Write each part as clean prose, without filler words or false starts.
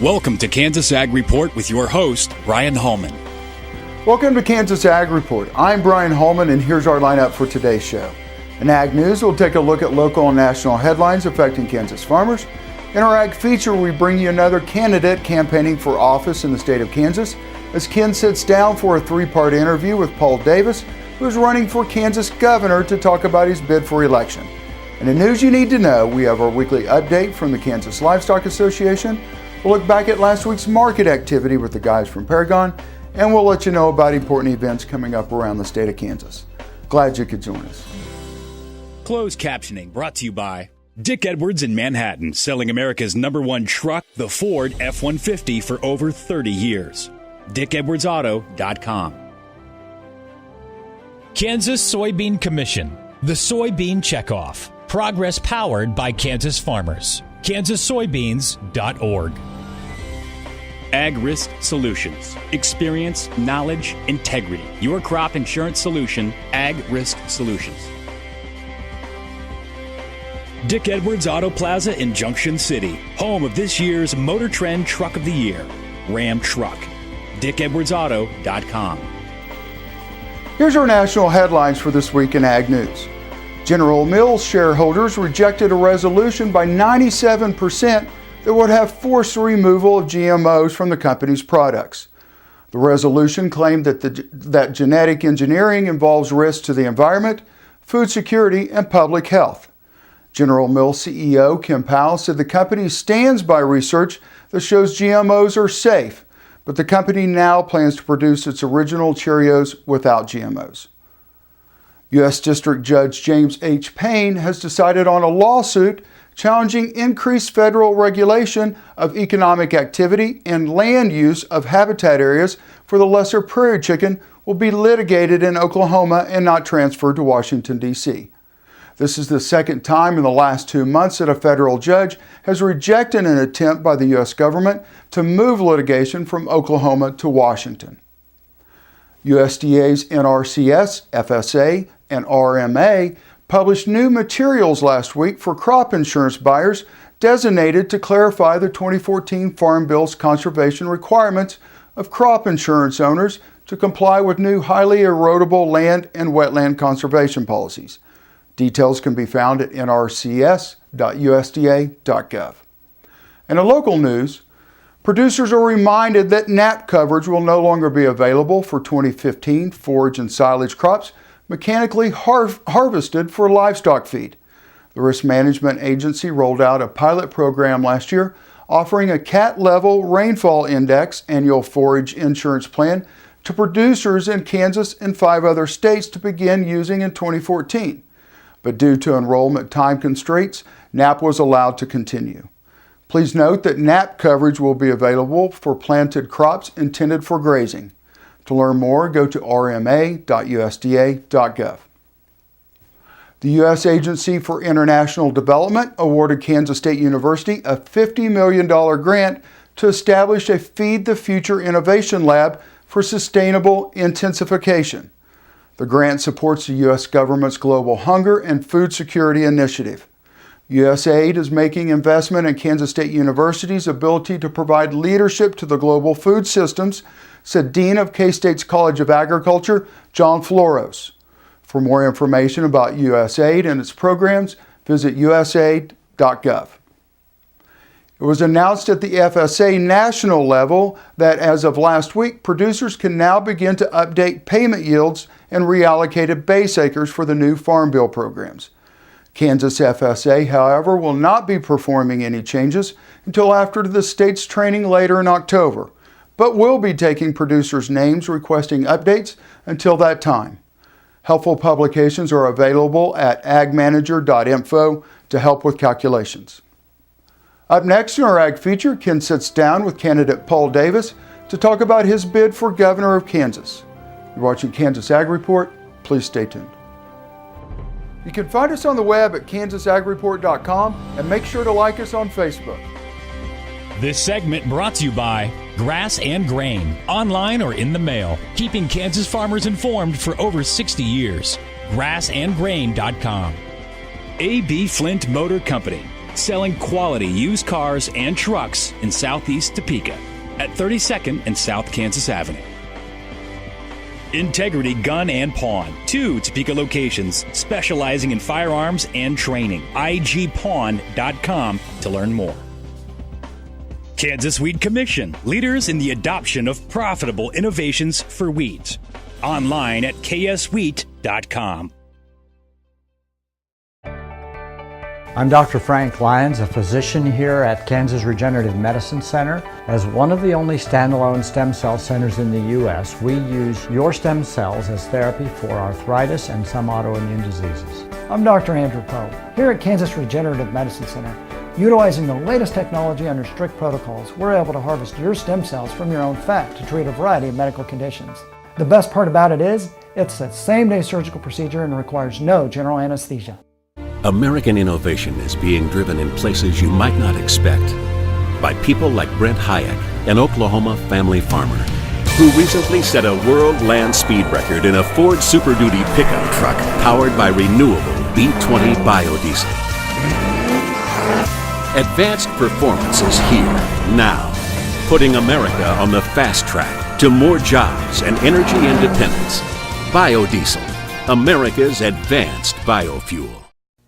Welcome to Kansas Ag Report with your host, Brian Hallman. Welcome to Kansas Ag Report. I'm Brian Hallman, and here's our lineup for today's show. In Ag News, we'll take a look at local and national headlines affecting Kansas farmers. In our Ag Feature, we bring you another candidate campaigning for office in the state of Kansas, as Ken sits down for a three-part interview with Paul Davis, who is running for Kansas governor, to talk about his bid for election. And in news you need to know, we have our weekly update from the Kansas Livestock Association. We'll look back at last week's market activity with the guys from Paragon, and we'll let you know about important events coming up around the state of Kansas. Glad you could join us. Closed captioning brought to you by Dick Edwards in Manhattan, selling America's #1 truck, the Ford F-150, for over 30 years. DickEdwardsAuto.com. Kansas Soybean Commission, the Soybean Checkoff. Progress powered by Kansas farmers. kansassoybeans.org. Ag Risk Solutions. Experience, knowledge, integrity. Your crop insurance solution, Ag Risk Solutions. Dick Edwards Auto Plaza in Junction City, home of this year's Motor Trend Truck of the Year, Ram Truck. DickEdwardsAuto.com. Here's our national headlines for this week in Ag News. General Mills shareholders rejected a resolution by 97% that would have forced the removal of GMOs from the company's products. The resolution claimed that genetic engineering involves risks to the environment, food security, and public health. General Mills CEO Kim Powell said the company stands by research that shows GMOs are safe, but the company now plans to produce its original Cheerios without GMOs. U.S. District Judge James H. Payne has decided on a lawsuit challenging increased federal regulation of economic activity and land use of habitat areas for the lesser prairie chicken will be litigated in Oklahoma and not transferred to Washington, D.C. This is the second time in the last 2 months that a federal judge has rejected an attempt by the U.S. government to move litigation from Oklahoma to Washington. USDA's NRCS, FSA, and RMA published new materials last week for crop insurance buyers designated to clarify the 2014 Farm Bill's conservation requirements of crop insurance owners to comply with new highly erodible land and wetland conservation policies. Details can be found at nrcs.usda.gov. And in local news, producers are reminded that NAP coverage will no longer be available for 2015 forage and silage crops mechanically harvested for livestock feed. The Risk Management Agency rolled out a pilot program last year offering a cat-level rainfall index annual forage insurance plan to producers in Kansas and 5 other states to begin using in 2014. But due to enrollment time constraints, NAP was allowed to continue. Please note that NAP coverage will be available for planted crops intended for grazing. To learn more, go to rma.usda.gov. The U.S. Agency for International Development awarded Kansas State University a $50 million grant to establish a Feed the Future Innovation Lab for sustainable intensification. The grant supports the U.S. government's Global Hunger and Food Security Initiative. USAID is making investment in Kansas State University's ability to provide leadership to the global food systems, said Dean of K-State's College of Agriculture, John Floros. For more information about USAID and its programs, visit usaid.gov. It was announced at the FSA national level that as of last week, producers can now begin to update payment yields and reallocated base acres for the new Farm Bill programs. Kansas FSA, however, will not be performing any changes until after the state's training later in October, but will be taking producers' names requesting updates until that time. Helpful publications are available at agmanager.info to help with calculations. Up next in our Ag Feature, Ken sits down with candidate Paul Davis to talk about his bid for governor of Kansas. You're watching Kansas Ag Report. Please stay tuned. You can find us on the web at kansasagreport.com and make sure to like us on Facebook. This segment brought to you by Grass and Grain, online or in the mail, keeping Kansas farmers informed for over 60 years. grassandgrain.com. A.B. Flint Motor Company, selling quality used cars and trucks in Southeast Topeka at 32nd and South Kansas Avenue. Integrity Gun and Pawn, 2 Topeka locations specializing in firearms and training. igpawn.com to learn more. Kansas Weed Commission, leaders in the adoption of profitable innovations for weeds. Online at kswheat.com. I'm Dr. Frank Lyons, a physician here at Kansas Regenerative Medicine Center. As one of the only standalone stem cell centers in the U.S., we use your stem cells as therapy for arthritis and some autoimmune diseases. I'm Dr. Andrew Poe, here at Kansas Regenerative Medicine Center. Utilizing the latest technology under strict protocols, we're able to harvest your stem cells from your own fat to treat a variety of medical conditions. The best part about it is, it's a same-day surgical procedure and requires no general anesthesia. American innovation is being driven in places you might not expect by people like Brent Hayek, an Oklahoma family farmer, who recently set a world land speed record in a Ford Super Duty pickup truck powered by renewable B20 biodiesel. Advanced performance is here, now, putting America on the fast track to more jobs and energy independence. Biodiesel, America's advanced biofuel.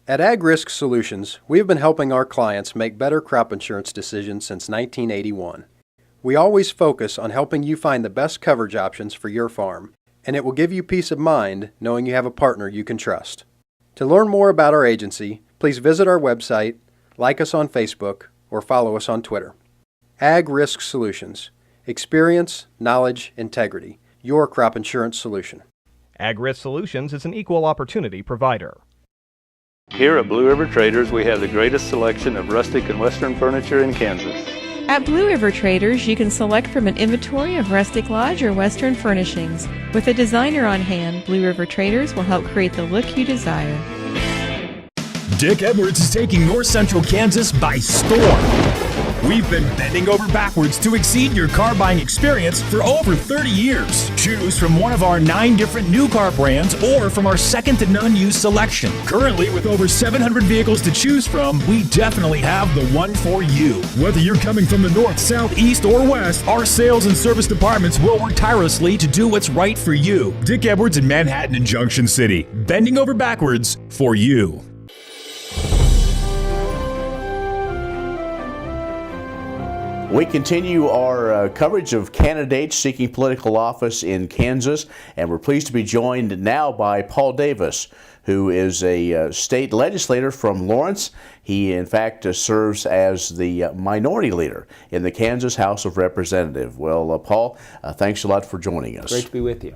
At Ag Risk Solutions, we have been helping our clients make better crop insurance decisions since 1981. We always focus on helping you find the best coverage options for your farm, and it will give you peace of mind knowing you have a partner you can trust. To learn more about our agency, please visit our website, like us on Facebook, or follow us on Twitter. Ag Risk Solutions. Experience, knowledge, integrity. Your crop insurance solution. Ag Risk Solutions is an equal opportunity provider. Here at Blue River Traders, we have the greatest selection of rustic and western furniture in Kansas. At Blue River Traders, you can select from an inventory of rustic lodge or western furnishings. With a designer on hand, Blue River Traders will help create the look you desire. Dick Edwards is taking North Central Kansas by storm. We've been bending over backwards to exceed your car buying experience for over 30 years. Choose from one of our 9 different new car brands or from our second to none used selection. Currently, with over 700 vehicles to choose from, we definitely have the one for you. Whether you're coming from the north, south, east, or west, our sales and service departments will work tirelessly to do what's right for you. Dick Edwards in Manhattan and Junction City. Bending over backwards for you. We continue our coverage of candidates seeking political office in Kansas, and we're pleased to be joined now by Paul Davis, who is a state legislator from Lawrence. He, in fact, serves as the minority leader in the Kansas House of Representatives. Well, Paul, thanks a lot for joining us. Great to be with you.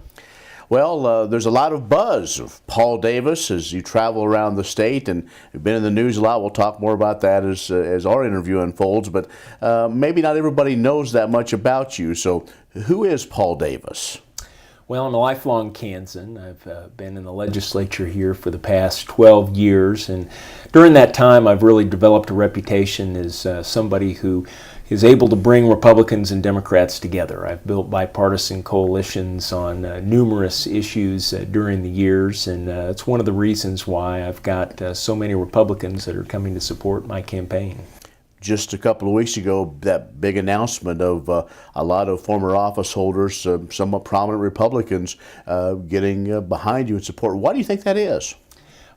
Well, there's a lot of buzz of Paul Davis as you travel around the state, and you've been in the news a lot. We'll talk more about that as our interview unfolds, but maybe not everybody knows that much about you. So who is Paul Davis? Well, I'm a lifelong Kansan. I've been in the legislature here for the past 12 years, and during that time I've really developed a reputation as somebody who is able to bring Republicans and Democrats together. I've built bipartisan coalitions on numerous issues during the years, and it's one of the reasons why I've got so many Republicans that are coming to support my campaign. Just a couple of weeks ago, that big announcement of a lot of former office holders, somewhat prominent Republicans, getting behind you in support. Why do you think that is?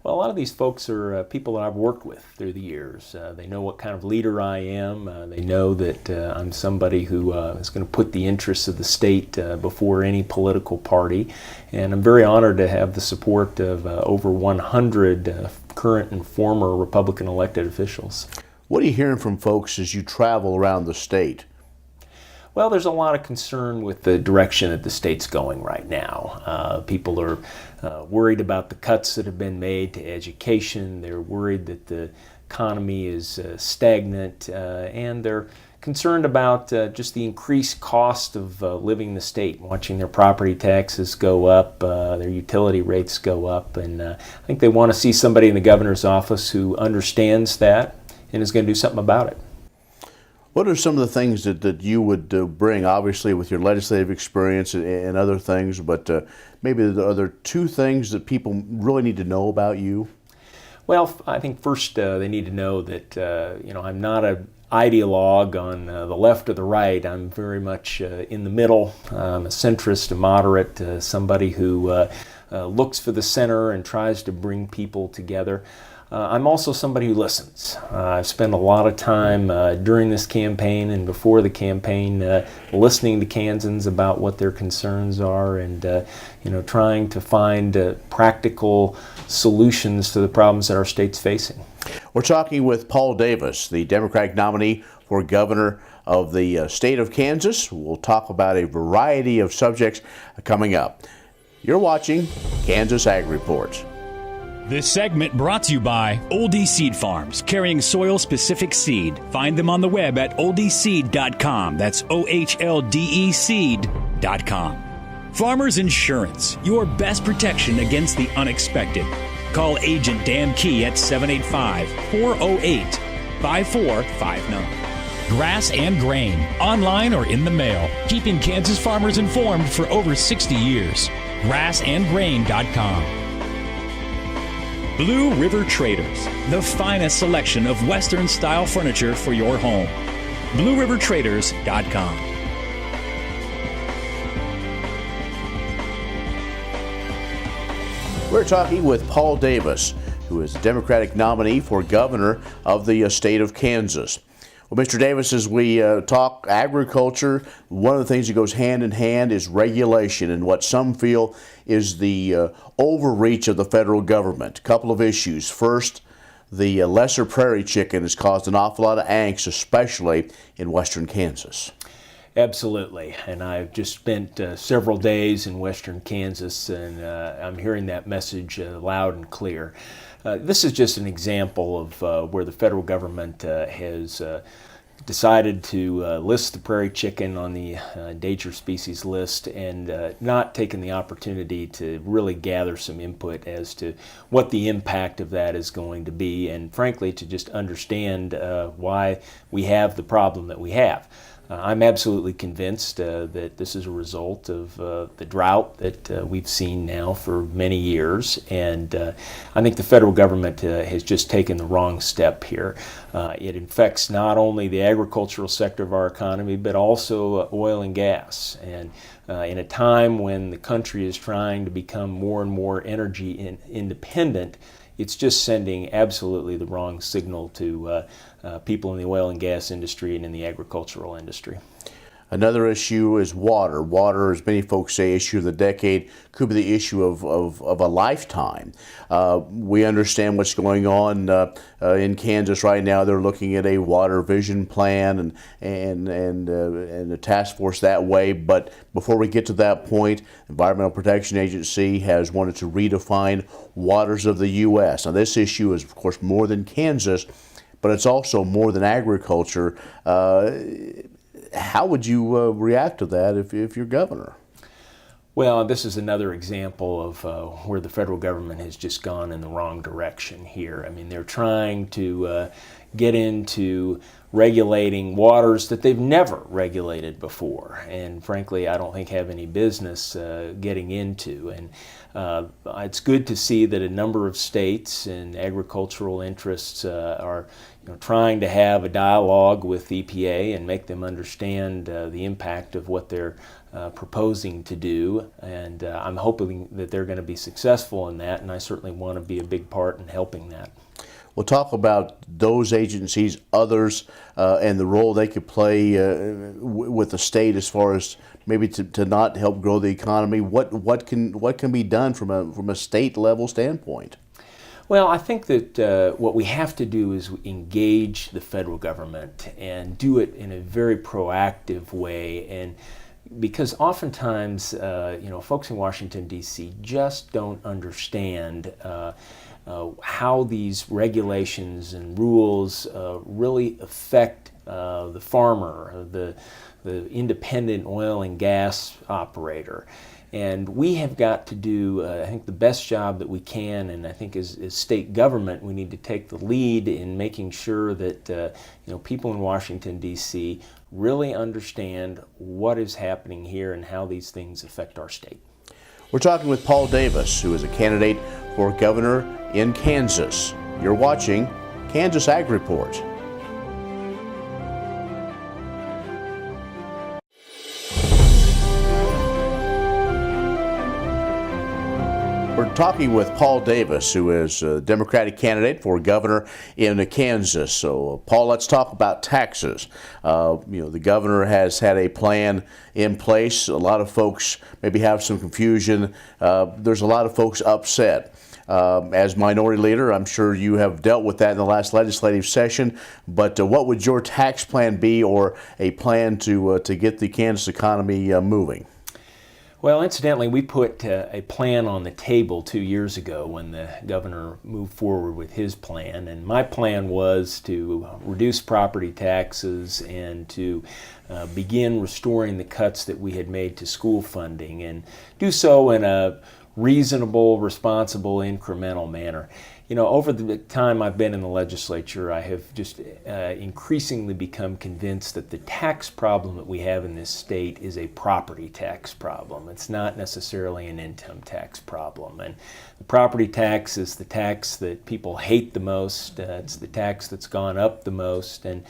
Well, a lot of these folks are people that I've worked with through the years. They know what kind of leader I am. They know that I'm somebody who is going to put the interests of the state before any political party. And I'm very honored to have the support of over 100 current and former Republican elected officials. What are you hearing from folks as you travel around the state? Well, there's a lot of concern with the direction that the state's going right now. People are worried about the cuts that have been made to education. They're worried that the economy is stagnant, and they're concerned about just the increased cost of living in the state, watching their property taxes go up, their utility rates go up, and I think they want to see somebody in the governor's office who understands that and is going to do something about it. What are some of the things that you would bring, obviously with your legislative experience and other things, but maybe are there 2 things that people really need to know about you? Well, I think first they need to know that I'm not an ideologue on the left or the right. I'm very much in the middle. I'm a centrist, a moderate, somebody who looks for the center and tries to bring people together. I'm also somebody who listens. I've spent a lot of time during this campaign and before the campaign listening to Kansans about what their concerns are and trying to find practical solutions to the problems that our state's facing. We're talking with Paul Davis, the Democratic nominee for governor of the state of Kansas. We'll talk about a variety of subjects coming up. You're watching Kansas Ag Report. This segment brought to you by Oldie Seed Farms, carrying soil-specific seed. Find them on the web at oldieseed.com. That's OHLDE seed.com. Farmers Insurance, your best protection against the unexpected. Call Agent Dan Key at 785-408-5459. Grass and Grain, online or in the mail, keeping Kansas farmers informed for over 60 years. grassandgrain.com. Blue River Traders, the finest selection of Western-style furniture for your home. BlueRiverTraders.com. We're talking with Paul Davis, who is the Democratic nominee for governor of the state of Kansas. Well, Mr. Davis, as we talk agriculture, one of the things that goes hand in hand is regulation and what some feel is the overreach of the federal government. A couple of issues. First, the lesser prairie chicken has caused an awful lot of angst, especially in western Kansas. Absolutely, and I've just spent several days in western Kansas, and I'm hearing that message loud and clear. This is just an example of where the federal government has decided to list the prairie chicken on the endangered species list and not taken the opportunity to really gather some input as to what the impact of that is going to be, and frankly to just understand why we have the problem that we have. I'm absolutely convinced that this is a result of the drought that we've seen now for many years, and I think the federal government has just taken the wrong step here. It affects not only the agricultural sector of our economy, but also oil and gas. And in a time when the country is trying to become more and more energy independent, it's just sending absolutely the wrong signal to people in the oil and gas industry and in the agricultural industry. Another issue is water. Water, as many folks say, issue of the decade, could be the issue of a lifetime. We understand what's going on in Kansas right now. They're looking at a water vision plan and a task force that way. But before we get to that point, Environmental Protection Agency has wanted to redefine waters of the U.S. Now, this issue is, of course, more than Kansas, but it's also more than agriculture. How would you react to that if you're governor? Well, this is another example of where the federal government has just gone in the wrong direction here. I mean, they're trying to get into regulating waters that they've never regulated before, and frankly, I don't think have any business getting into. And it's good to see that a number of states and agricultural interests are trying to have a dialogue with EPA and make them understand the impact of what they're proposing to do, and I'm hoping that they're going to be successful in that, and I certainly want to be a big part in helping that. We'll talk about those agencies, others, and the role they could play with the state as far as maybe to not help grow the economy. What can be done from a state level standpoint? Well, I think that what we have to do is engage the federal government and do it in a very proactive way, and because oftentimes, folks in Washington, D.C. just don't understand how these regulations and rules really affect the farmer, the independent oil and gas operator. And we have got to do, I think, the best job that we can, and I think as state government, we need to take the lead in making sure that people in Washington, D.C. really understand what is happening here and how these things affect our state. We're talking with Paul Davis, who is a candidate for governor in Kansas. You're watching kansasAGreport. We're talking with Paul Davis, who is a Democratic candidate for governor in Kansas. So, Paul, let's talk about taxes. The governor has had a plan in place. A lot of folks maybe have some confusion. There's a lot of folks upset. As minority leader, I'm sure you have dealt with that in the last legislative session. But what would your tax plan be, or a plan to get the Kansas economy moving? Well, incidentally, we put a plan on the table 2 years ago when the governor moved forward with his plan. And my plan was to reduce property taxes and to begin restoring the cuts that we had made to school funding, and do so in a reasonable, responsible, incremental manner. You know, over the time I've been in the legislature, I have just increasingly become convinced that the tax problem that we have in this state is a property tax problem. It's not necessarily an income tax problem. And the property tax is the tax that people hate the most. It's the tax that's gone up the most. And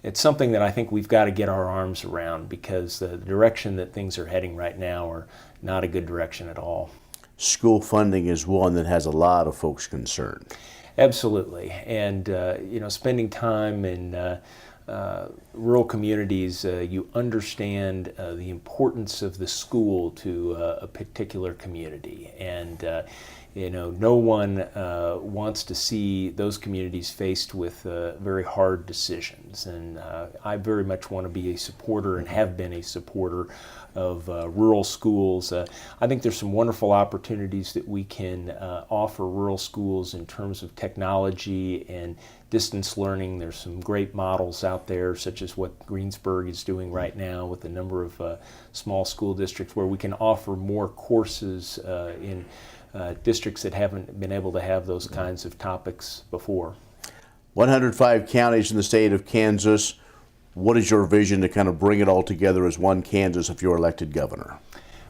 it's something that I think we've got to get our arms around, because the direction that things are heading right now are not a good direction at all. School funding is one that has a lot of folks concerned. Absolutely. And, spending time in rural communities, you understand the importance of the school to a particular community. And, no one wants to see those communities faced with very hard decisions. And I very much want to be a supporter, and have been a supporter, of rural schools. I think there's some wonderful opportunities that we can offer rural schools in terms of technology and distance learning. There's some great models out there, such as what Greensburg is doing right now with a number of small school districts, where we can offer more courses in districts that haven't been able to have those kinds of topics before. 105 counties in the state of Kansas. What is your vision to kind of bring it all together as one Kansas if you're elected governor?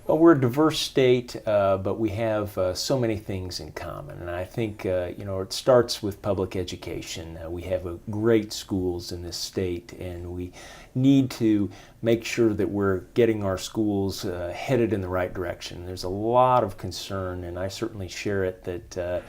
Well, we're a diverse state, but we have so many things in common. And I think, it starts with public education. We have great schools in this state, and we need to make sure that we're getting our schools headed in the right direction. There's a lot of concern, and I certainly share it, that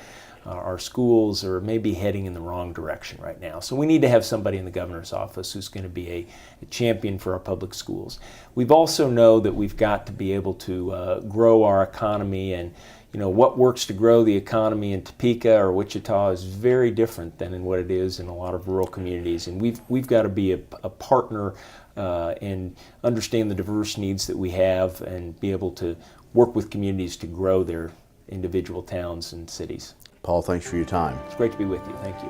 our schools are maybe heading in the wrong direction right now. So we need to have somebody in the governor's office who's going to be a champion for our public schools. We've also know that we've got to be able to grow our economy, and what works to grow the economy in Topeka or Wichita is very different than in what it is in a lot of rural communities. And we've got to be a partner and understand the diverse needs that we have, and be able to work with communities to grow their individual towns and cities. Paul, thanks for your time. It's great to be with you. Thank you.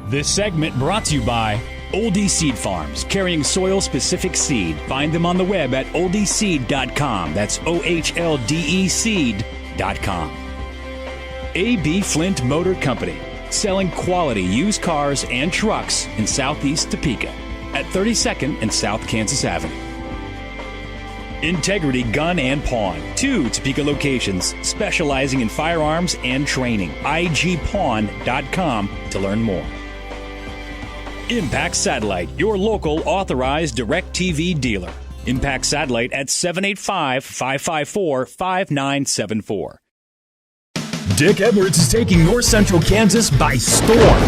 This segment brought to you by Oldie Seed Farms, carrying soil-specific seed. Find them on the web at oldieseed.com. That's OHLDE seed.com. A.B. Flint Motor Company, selling quality used cars and trucks in Southeast Topeka at 32nd and South Kansas Avenue. Integrity Gun and Pawn, 2 Topeka locations specializing in firearms and training. igpawn.com to learn more. Impact Satellite, your local authorized DirecTV dealer. Impact Satellite at 785-554-5974. Dick Edwards is taking North Central Kansas by storm.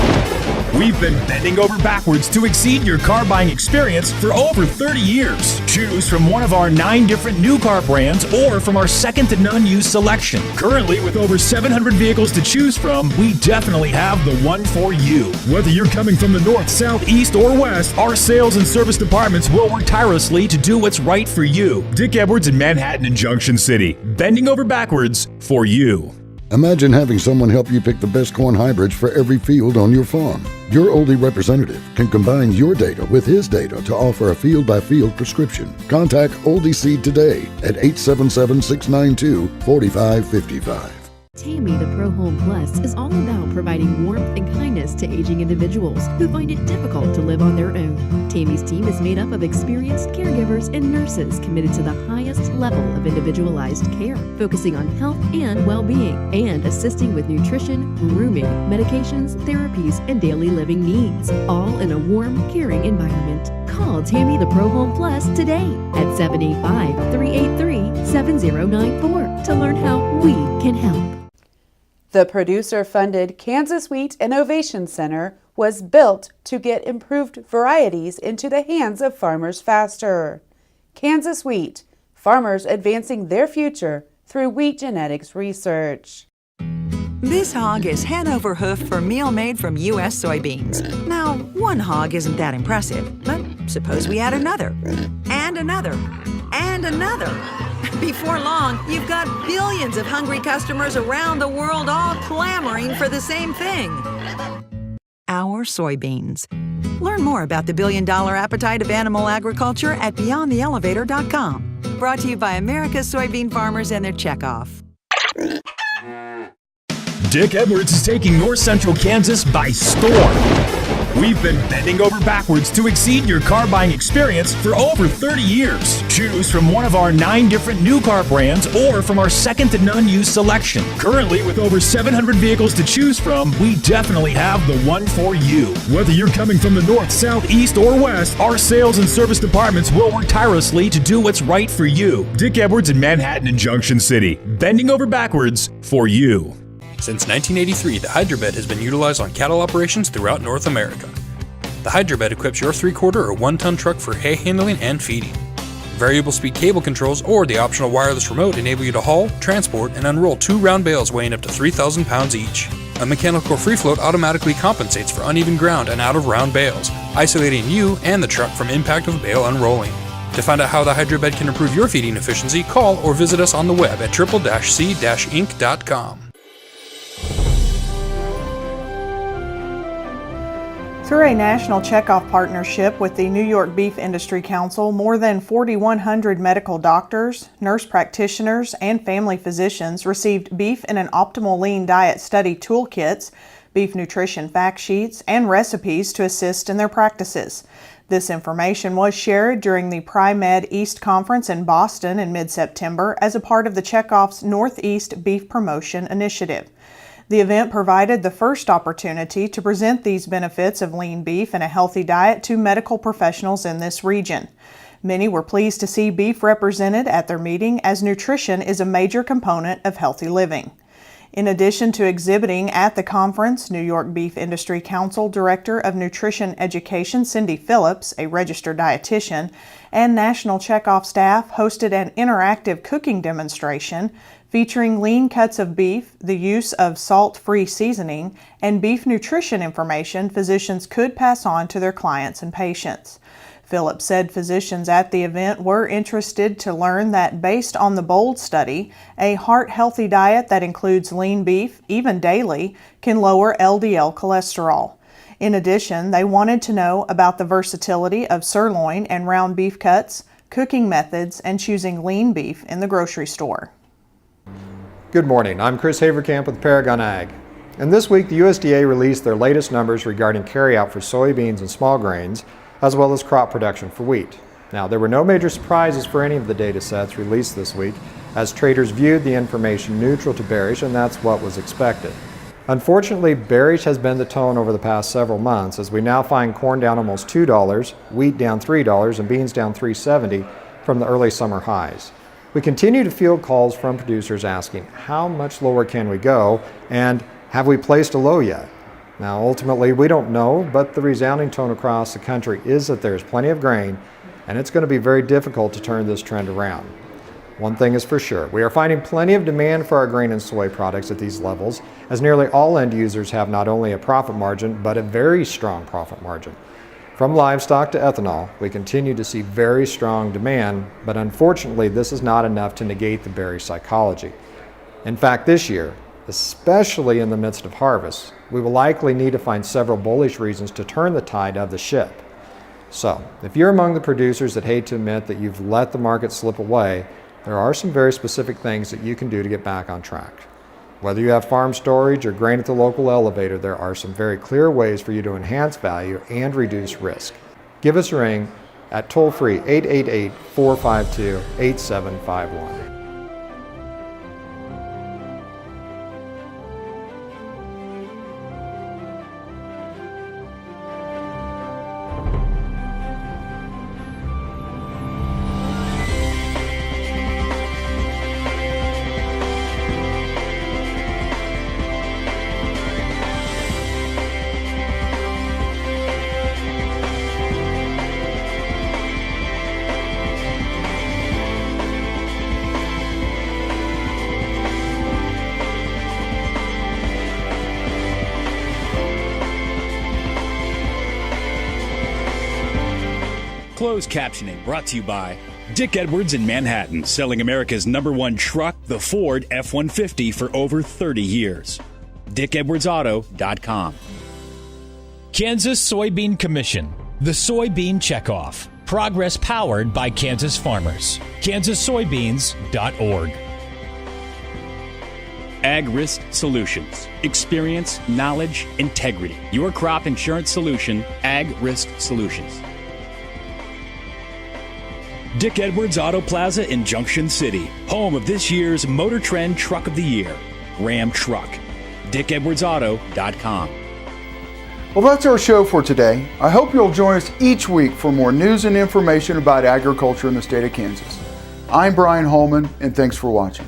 We've been bending over backwards to exceed your car buying experience for over 30 years. Choose from one of our 9 different new car brands, or from our second to none used selection. Currently, with over 700 vehicles to choose from, we definitely have the one for you. Whether you're coming from the north, south, east, or west, our sales and service departments will work tirelessly to do what's right for you. Dick Edwards in Manhattan and Junction City, bending over backwards for you. Imagine having someone help you pick the best corn hybrids for every field on your farm. Your Oldie representative can combine your data with his data to offer a field-by-field prescription. Contact Oldie Seed today at 877-692-4555. Tammy the Pro Home Plus is all about providing warmth and kindness to aging individuals who find it difficult to live on their own. Tammy's team is made up of experienced caregivers and nurses committed to the highest level of individualized care, focusing on health and well-being, and assisting with nutrition, grooming, medications, therapies, and daily living needs, all in a warm, caring environment. Call Tammy the Pro Home Plus today at 785-383-7094 to learn how we can help. The producer-funded Kansas Wheat Innovation Center was built to get improved varieties into the hands of farmers faster. Kansas Wheat, farmers advancing their future through wheat genetics research. This hog is head over hoof for meal made from U.S. soybeans. Now, one hog isn't that impressive, but suppose we add another, and another, and another. Before long, you've got billions of hungry customers around the world all clamoring for the same thing. Our soybeans. Learn more about the billion-dollar appetite of animal agriculture at BeyondTheElevator.com. Brought to you by America's soybean farmers and their checkoff. Dick Edwards is taking North Central Kansas by storm. We've been bending over backwards to exceed your car buying experience for over 30 years. Choose from one of our 9 different new car brands or from our second-to-none used selection. Currently, with over 700 vehicles to choose from, we definitely have the one for you. Whether you're coming from the north, south, east, or west, our sales and service departments will work tirelessly to do what's right for you. Dick Edwards in Manhattan and Junction City, bending over backwards for you. Since 1983, the Hydrobed has been utilized on cattle operations throughout North America. The Hydrobed equips your 3/4 or 1-ton truck for hay handling and feeding. Variable speed cable controls or the optional wireless remote enable you to haul, transport, and unroll 2 round bales weighing up to 3,000 pounds each. A mechanical free float automatically compensates for uneven ground and out of round bales, isolating you and the truck from impact of bale unrolling. To find out how the Hydrobed can improve your feeding efficiency, call or visit us on the web at triple-c-inc.com. Through a national checkoff partnership with the New York Beef Industry Council, more than 4,100 medical doctors, nurse practitioners, and family physicians received Beef in an Optimal Lean Diet Study toolkits, beef nutrition fact sheets, and recipes to assist in their practices. This information was shared during the Pri-Med East Conference in Boston in mid-September as a part of the Checkoff's Northeast Beef Promotion Initiative. The event provided the first opportunity to present these benefits of lean beef and a healthy diet to medical professionals in this region. Many were pleased to see beef represented at their meeting, as nutrition is a major component of healthy living. In addition to exhibiting at the conference, New York Beef Industry Council Director of Nutrition Education Cindy Phillips, a registered dietitian, and National Checkoff staff hosted an interactive cooking demonstration featuring lean cuts of beef, the use of salt-free seasoning, and beef nutrition information physicians could pass on to their clients and patients. Phillips said physicians at the event were interested to learn that based on the BOLD study, a heart-healthy diet that includes lean beef, even daily, can lower LDL cholesterol. In addition, they wanted to know about the versatility of sirloin and round beef cuts, cooking methods, and choosing lean beef in the grocery store. Good morning, I'm Chris Haverkamp with Paragon Ag. And this week the USDA released their latest numbers regarding carryout for soybeans and small grains, as well as crop production for wheat. Now, there were no major surprises for any of the data sets released this week, as traders viewed the information neutral to bearish, and that's what was expected. Unfortunately, bearish has been the tone over the past several months, as we now find corn down almost $2, wheat down $3, and beans down $3.70 from the early summer highs. We continue to field calls from producers asking, how much lower can we go, and have we placed a low yet? Now, ultimately, we don't know, but the resounding tone across the country is that there's plenty of grain, and it's going to be very difficult to turn this trend around. One thing is for sure, we are finding plenty of demand for our grain and soy products at these levels, as nearly all end users have not only a profit margin, but a very strong profit margin. From livestock to ethanol, we continue to see very strong demand, but unfortunately this is not enough to negate the bearish psychology. In fact, this year, especially in the midst of harvest, we will likely need to find several bullish reasons to turn the tide of the ship. So, if you're among the producers that hate to admit that you've let the market slip away, there are some very specific things that you can do to get back on track. Whether you have farm storage or grain at the local elevator, there are some very clear ways for you to enhance value and reduce risk. give us a ring at toll-free 888-452-8751. Closed captioning brought to you by Dick Edwards in Manhattan, selling America's #1 truck, the Ford F-150, for over 30 years. DickEdwardsAuto.com. Kansas Soybean Commission, the Soybean Checkoff. Progress powered by Kansas farmers. kansassoybeans.org. Ag Risk Solutions. Experience, knowledge, integrity. Your crop insurance solution, Ag Risk Solutions. Dick Edwards Auto Plaza in Junction City, home of this year's Motor Trend Truck of the Year, Ram Truck. DickEdwardsAuto.com. Well, that's our show for today. I hope you'll join us each week for more news and information about agriculture in the state of Kansas. I'm Brian Holman, and thanks for watching.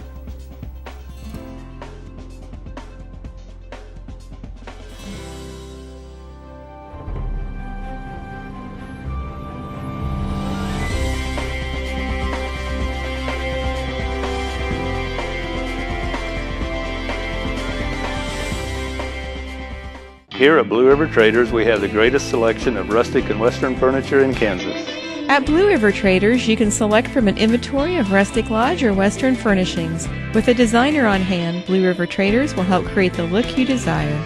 Here at Blue River Traders, we have the greatest selection of rustic and western furniture in Kansas. At Blue River Traders, you can select from an inventory of rustic lodge or western furnishings. With a designer on hand, Blue River Traders will help create the look you desire.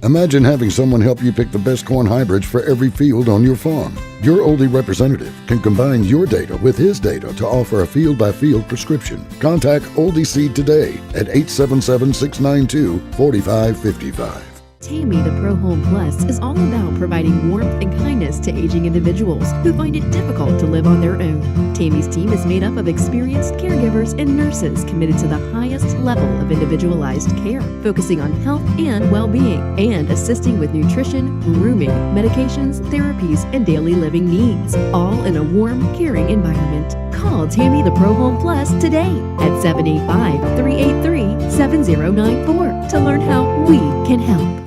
Imagine having someone help you pick the best corn hybrids for every field on your farm. Your Oldie representative can combine your data with his data to offer a field-by-field prescription. Contact Oldie Seed today at 877-692-4555. Tammy the Pro Home Plus is all about providing warmth and kindness to aging individuals who find it difficult to live on their own. Tammy's team is made up of experienced caregivers and nurses committed to the highest level of individualized care, focusing on health and well-being, and assisting with nutrition, grooming, medications, therapies, and daily living needs, all in a warm, caring environment. Call Tammy the Pro Home Plus today at 785-383-7094 to learn how we can help.